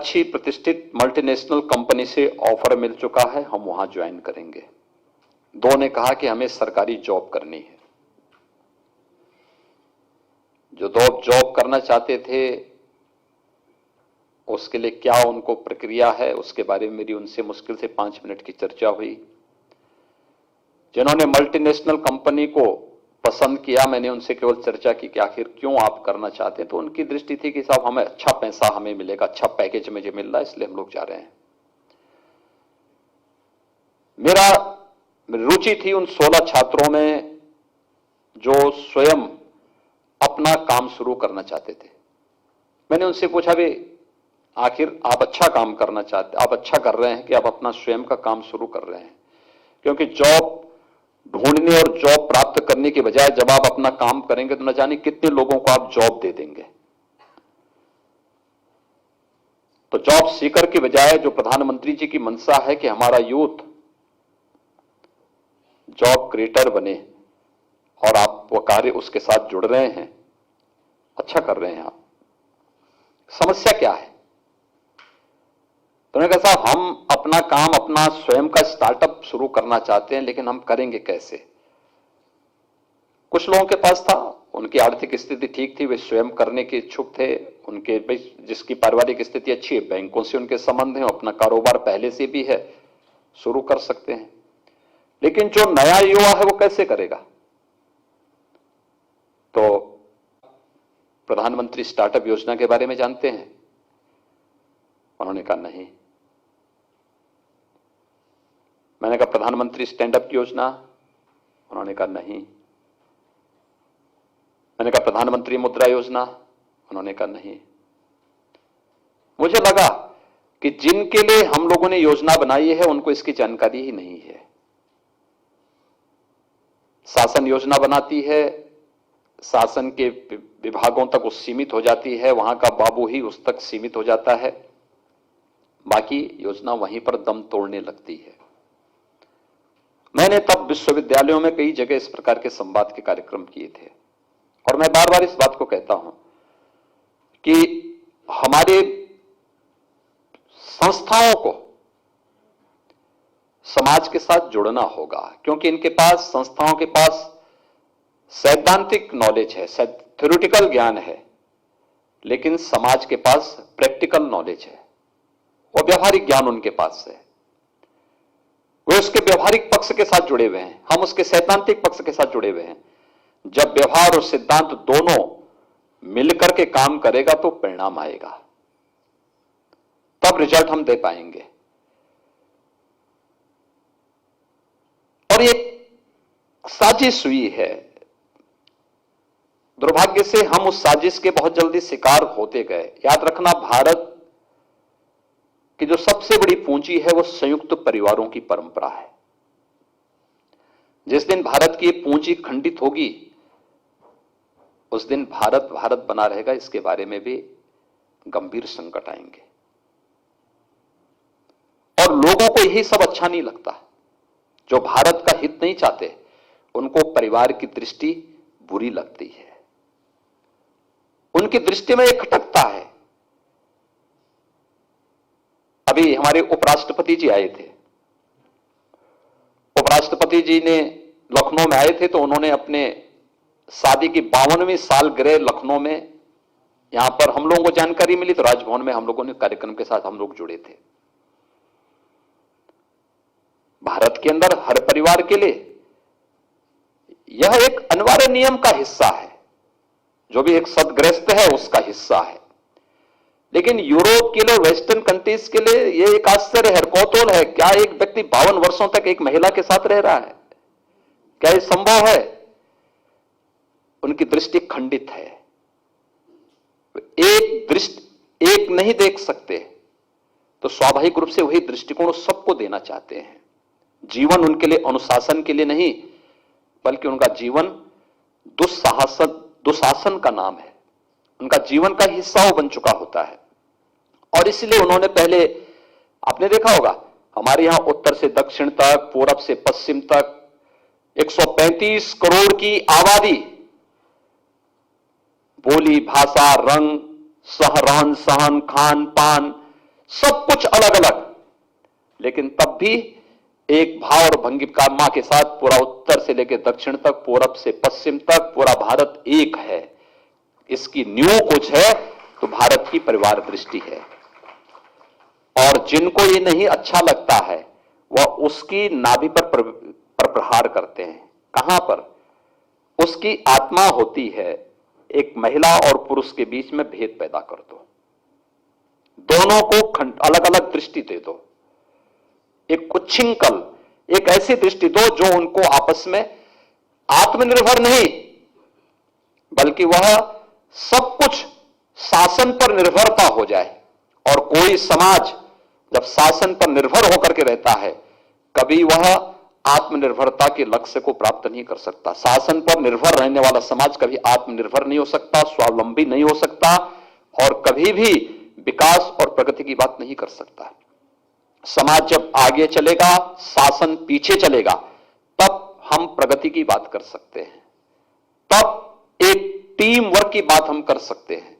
अच्छी प्रतिष्ठित multinational company से ऑफर मिल चुका है, हम वहां ज्वाइन करेंगे। दो ने कहा कि हमें सरकारी जॉब करनी है। जो दो जॉब करना चाहते थे उसके लिए क्या उनको प्रक्रिया है, उसके बारे में मेरी उनसे मुश्किल से 5 मिनट की चर्चा हुई। जिन्होंने मल्टीनेशनल कंपनी को पसंद किया, मैंने उनसे केवल चर्चा की कि आखिर क्यों आप करना चाहते हैं। तो उनकी दृष्टि थी कि साहब हमें अच्छा पैसा हमें मिलेगा, अच्छा पैकेज मुझे मिल रहा है, इसलिए हम लोग जा रहे हैं। मेरा रुचि थी उन 16 छात्रों में जो स्वयं अपना काम शुरू करना चाहते थे। मैंने उनसे पूछा भी आखिर आप अच्छा काम करना चाहते, आप अच्छा कर रहे हैं कि आप अपना स्वयं का काम शुरू कर रहे हैं? क्योंकि जॉब ढूंढने और जॉब प्राप्त करने के बजाय जब आप अपना काम करेंगे तो न जाने कितने लोगों को आप जॉब दे देंगे। तो जॉब सीकर के बजाय जो प्रधानमंत्री जी की मंशा है कि हमारा यूथ जॉब क्रिएटर बने और आप वो कार्य उसके साथ जुड़ रहे हैं, अच्छा कर रहे हैं आप। समस्या क्या है? तो मैंने कहा साहब हम अपना काम अपना स्वयं का स्टार्टअप शुरू करना चाहते हैं, लेकिन हम करेंगे कैसे? कुछ लोगों के पास था, उनकी आर्थिक स्थिति ठीक थी, वे स्वयं करने के इच्छुक थे। उनके जिसकी पारिवारिक स्थिति अच्छी है, बैंकों से उनके संबंध हैं, अपना कारोबार पहले से भी है, शुरू कर सकते हैं। लेकिन जो नया युवा है वो कैसे करेगा? तो प्रधानमंत्री स्टार्टअप योजना के बारे में जानते हैं? उन्होंने कहा नहीं। मैंने कहा प्रधानमंत्री स्टैंड अप योजना? उन्होंने कहा नहीं। मैंने कहा प्रधानमंत्री मुद्रा योजना? उन्होंने कहा नहीं। मुझे लगा कि जिनके लिए हम लोगों ने योजना बनाई है उनको इसकी जानकारी ही नहीं है। शासन योजना बनाती है, शासन के विभागों तक वो सीमित हो जाती है, वहां का बाबू ही उस तक सीमित हो जाता है, बाकी योजना वहीं पर दम तोड़ने लगती है। मैंने तब विश्वविद्यालयों में कई जगह इस प्रकार के संवाद के कार्यक्रम किए थे और मैं बार बार इस बात को कहता हूं कि हमारे संस्थाओं को समाज के साथ जुड़ना होगा, क्योंकि इनके पास, संस्थाओं के पास सैद्धांतिक नॉलेज है, थ्योरेटिकल ज्ञान है, लेकिन समाज के पास प्रैक्टिकल नॉलेज है और व्यवहारिक ज्ञान उनके पास है। वे उसके व्यवहारिक पक्ष के साथ जुड़े हुए हैं, हम उसके सैद्धांतिक पक्ष के साथ जुड़े हुए हैं। जब व्यवहार और सिद्धांत दोनों मिलकर के काम करेगा तो परिणाम आएगा, तब रिजल्ट हम दे पाएंगे। और ये साजिश हुई है, दुर्भाग्य से हम उस साजिश के बहुत जल्दी शिकार होते गए। याद रखना, भारत कि जो सबसे बड़ी पूंजी है वो संयुक्त परिवारों की परंपरा है। जिस दिन भारत की पूंजी खंडित होगी उस दिन भारत भारत बना रहेगा, इसके बारे में भी गंभीर संकट आएंगे। और लोगों को यही सब अच्छा नहीं लगता। जो भारत का हित नहीं चाहते उनको परिवार की दृष्टि बुरी लगती है, उनकी दृष्टि में एक खटकता है। अभी हमारे उपराष्ट्रपति जी आए थे, उपराष्ट्रपति जी ने लखनऊ में आए थे, तो उन्होंने अपने शादी की 52वीं सालगिरह लखनऊ में, यहां पर हम लोगों को जानकारी मिली तो राजभवन में हम लोगों ने कार्यक्रम के साथ हम लोग जुड़े थे। भारत के अंदर हर परिवार के लिए यह एक अनिवार्य नियम का हिस्सा है, जो भी एक सदगृहस्थ है उसका हिस्सा है। लेकिन यूरोप के लिए, वेस्टर्न कंट्रीज के लिए यह एक आश्चर्य है, कौतूहल है, क्या एक व्यक्ति 52 वर्षों तक एक महिला के साथ रह रहा है? क्या यह संभव है? उनकी दृष्टि खंडित है, एक नहीं देख सकते, तो स्वाभाविक रूप से वही दृष्टिकोण सबको देना चाहते हैं। जीवन उनके लिए अनुशासन के लिए नहीं, बल्कि उनका जीवन दुशासन का नाम है, उनका जीवन का हिस्सा बन चुका होता है। और इसलिए उन्होंने पहले, आपने देखा होगा, हमारे यहां उत्तर से दक्षिण तक, पूरब से पश्चिम तक 135 करोड़ की आबादी, बोली भाषा, रंग, रहन सहन, खान पान, सब कुछ अलग अलग, लेकिन तब भी एक भाव और भंगिमा के साथ पूरा उत्तर से लेकर दक्षिण तक, पूरब से पश्चिम तक पूरा भारत एक है। इसकी नींव कुछ है तो भारत की परिवार दृष्टि है। और जिनको ये नहीं अच्छा लगता है वह उसकी नाभि पर प्रहार करते हैं। कहां पर? उसकी आत्मा होती है, एक महिला और पुरुष के बीच में भेद पैदा कर दो, दोनों को अलग अलग दृष्टि दे दो, एक उच्छृंखल, एक ऐसी दृष्टि दो जो उनको आपस में आत्मनिर्भर नहीं बल्कि वह सब कुछ शासन पर निर्भरता हो जाए। और कोई समाज जब शासन पर निर्भर होकर के रहता है, कभी वह आत्मनिर्भरता के लक्ष्य को प्राप्त नहीं कर सकता। शासन पर निर्भर रहने वाला समाज कभी आत्मनिर्भर नहीं हो सकता, स्वावलंबी नहीं हो सकता और कभी भी विकास और प्रगति की बात नहीं कर सकता। समाज जब आगे चलेगा, शासन पीछे चलेगा, तब हम प्रगति की बात कर सकते हैं, तब एक टीम वर्क की बात हम कर सकते हैं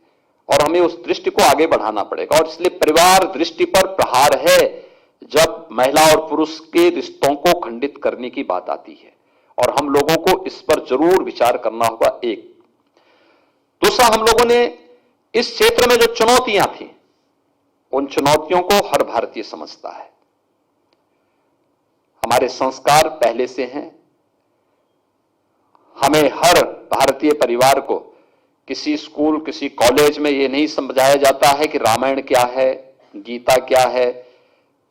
और हमें उस दृष्टि को आगे बढ़ाना पड़ेगा। और इसलिए परिवार दृष्टि पर प्रहार है जब महिला और पुरुष के रिश्तों को खंडित करने की बात आती है, और हम लोगों को इस पर जरूर विचार करना होगा। एक दूसरा, हम लोगों ने इस क्षेत्र में जो चुनौतियां थी, उन चुनौतियों को हर भारतीय समझता है। हमारे संस्कार पहले से हैं। हमें हर भारतीय परिवार को किसी स्कूल, किसी कॉलेज में यह नहीं समझाया जाता है कि रामायण क्या है, गीता क्या है,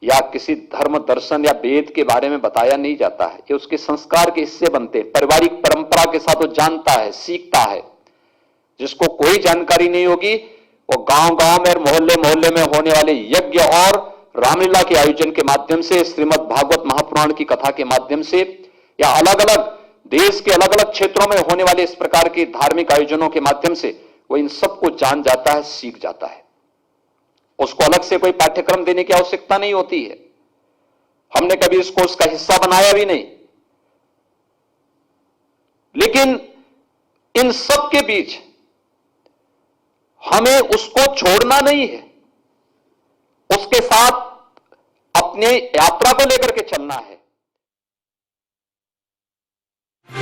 या किसी धर्म दर्शन या वेद के बारे में बताया नहीं जाता है। ये उसके संस्कार के हिस्से बनते हैं। पारिवारिक परंपरा के साथ वो जानता है, सीखता है। जिसको कोई जानकारी नहीं होगी वो गांव-गांव में और मोहल्ले-मोहल्ले में होने वाले यज्ञ और रामलीला के आयोजन के माध्यम से, श्रीमद् भागवत महापुराण की कथा के माध्यम से, या अलग अलग देश के अलग अलग क्षेत्रों में होने वाले इस प्रकार के धार्मिक आयोजनों के माध्यम से वो इन सबको जान जाता है, सीख जाता है। उसको अलग से कोई पाठ्यक्रम देने की आवश्यकता नहीं होती है। हमने कभी इसको उसका हिस्सा बनाया भी नहीं। लेकिन इन सब के बीच हमें उसको छोड़ना नहीं है, उसके साथ अपने यात्रा को लेकर के चलना है।